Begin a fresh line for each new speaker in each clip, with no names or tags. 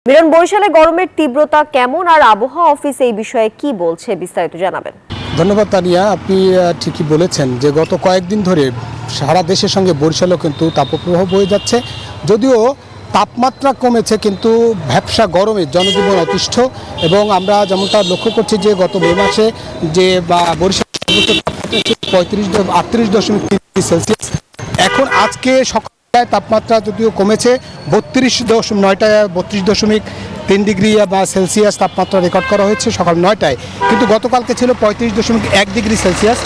মিলন, বরিশালে গরমের তীব্রতা কেমন আর আবহাওয়া অফিস এই বিষয়ে কি বলছে বিস্তারিত জানাবেন।
ধন্যবাদ তানিয়া, আপনি ঠিকই বলেছেন যে গত কয়েকদিন ধরে সারা দেশের সঙ্গে বরিশালেও কিন্তু তাপপ্রবাহ বয়ে যাচ্ছে। যদিও তাপমাত্রা কমেছে কিন্তু ভ্যাপসা গরমে জনজীবন অতিষ্ঠ। এবং আমরা যেমনটা লক্ষ্য করছি যে গত মে মাসে যে বরিশাল সর্বোচ্চ তাপমাত্রা 38.3 এখন আজকে সকালে তাপমাত্রা যদিও কমেছে 32.3 ডিগ্রি সেলসিয়াস তাপমাত্রা রেকর্ড করা হয়েছে সকাল 9টায়, কিন্তু গতকালকে ছিল 35.1 ডিগ্রি সেলসিয়াস।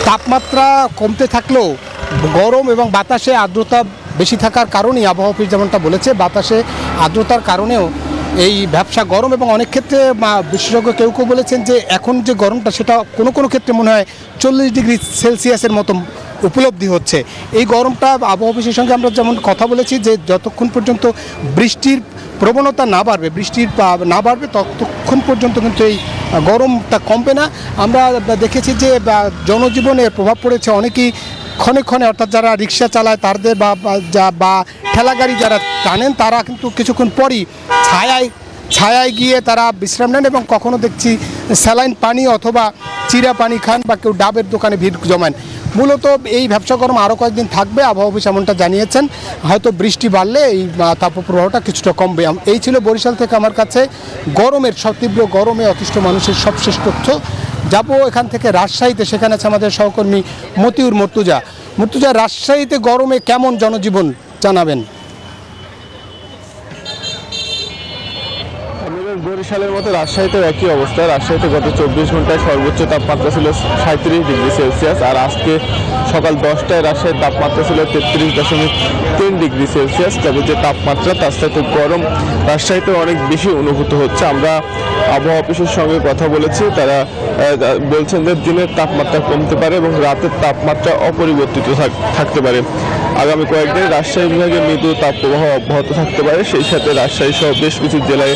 তাপমাত্রা কমতে থাকলেও গরম এবং বাতাসে আর্দ্রতা বেশি থাকার কারণেই আবহাওয়া অফিস যেমনটা বলেছে, বাতাসে আর্দ্রতার কারণেও এই ভ্যাপসা গরম এবং অনেক ক্ষেত্রে বিশেষজ্ঞ কেউ কেউ বলেছেন যে এখন যে গরমটা সেটা কোনো কোনো ক্ষেত্রে মনে হয় 40 ডিগ্রি সেলসিয়াসের মতো উপলব্ধি হচ্ছে। এই গরমটা আবহাওয়া অফিসের সঙ্গে আমরা যেমন কথা বলেছি যে যতক্ষণ পর্যন্ত বৃষ্টির প্রবণতা না বাড়বে ততক্ষণ পর্যন্ত কিন্তু এই গরমটা কমবে না। আমরা দেখেছি যে জনজীবনের প্রভাব পড়েছে, অনেকেই ক্ষণে ক্ষণে অর্থাৎ যারা রিক্সা চালায় তাদের বা ঠেলাগাড়ি যারা টানেন তারা কিন্তু কিছুক্ষণ পরই ছায়ায় গিয়ে তারা বিশ্রাম নেন এবং কখনো দেখছি স্যালাইন পানি অথবা চিরা পানি খান বা কেউ ডাবের দোকানে ভিড় জমান। মূলত এই ভ্যাপসা গরম আরও কয়েকদিন থাকবে, আবহাওয়া অফিস এমনটা জানিয়েছেন। হয়তো বৃষ্টি বাড়লে এই তাপপ্রবাহটা কিছুটা কমবে। এই ছিল বরিশাল থেকে আমার কাছে গরমের তীব্র গরমে অতিষ্ঠ মানুষের সবশেষ তথ্য। যাবো এখান থেকে রাজশাহীতে, সেখানে আছে আমাদের সহকর্মী মতিউর মর্তুজা। রাজশাহীতে গরমে কেমন জনজীবন জানাবেন।
বরিশালের মতো রাজশাহীতেও একই অবস্থা। রাজশাহীতে গত 24 ঘন্টায় সর্বোচ্চ তাপমাত্রা ছিল 37 ডিগ্রি সেলসিয়াস, আর আজকে সকাল 10টায় রাজশাহীর তাপমাত্রা ছিল 33.3 ডিগ্রি সেলসিয়াস। তবে যে তাপমাত্রা তার সাথে গরম রাজশাহীতে অনেক বেশি অনুভূত হচ্ছে। আমরা আবহাওয়া অফিসের সঙ্গে কথা বলেছি, তারা বলছেন যে দিনের তাপমাত্রা কমতে পারে এবং রাতের তাপমাত্রা অপরিবর্তিত থাকতে পারে। আগামী কয়েকদিন রাজশাহী বিভাগে মৃদু তাপপ্রবাহ অব্যাহত থাকতে পারে। সেই সাথে রাজশাহী সহ বেশ কিছু জেলায়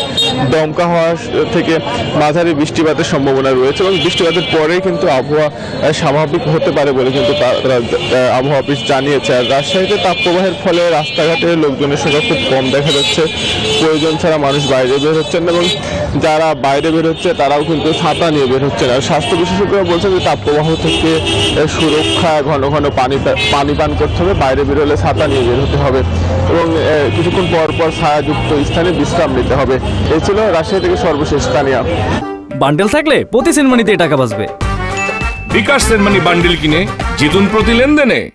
দমকা হওয়া থেকে মাঝারি বৃষ্টিপাতের সম্ভাবনা রয়েছে এবং বৃষ্টিপাতের পরেই কিন্তু আবহাওয়া স্বাভাবিক হতে পারে বলে কিন্তু আবহাওয়া অফিস জানিয়েছে। আর রাজশাহীতে তাপপ্রবাহের ফলে রাস্তাঘাটে লোকজনের সংখ্যা খুব কম দেখা যাচ্ছে। প্রয়োজন ছাড়া মানুষ বাইরে বের হচ্ছেন এবং যারা বাইরে বের হচ্ছে তারাও কিন্তু ছাতা নিয়ে বের হচ্ছেন। আর স্বাস্থ্য বিশেষজ্ঞরা বলছেন যে তাপপ্রবাহ থেকে সুরক্ষা ঘন ঘন পানি পান করতে হবে, বাইরে বের হলে ছাতা নিয়ে বের হতে হবে এবং কিছুক্ষণ পর পর ছায়াযুক্ত স্থানে বিশ্রাম নিতে হবে। এই ছিল রাজশাহী থেকে সর্বশেষ স্থানীয়।
বান্ডেল থাকলে প্রতি সেনমানিতে টাকা বাঁচবে।
বিকাশ সেনমানি বান্ডেল কিনে জিতুন প্রতি লেনদেনে।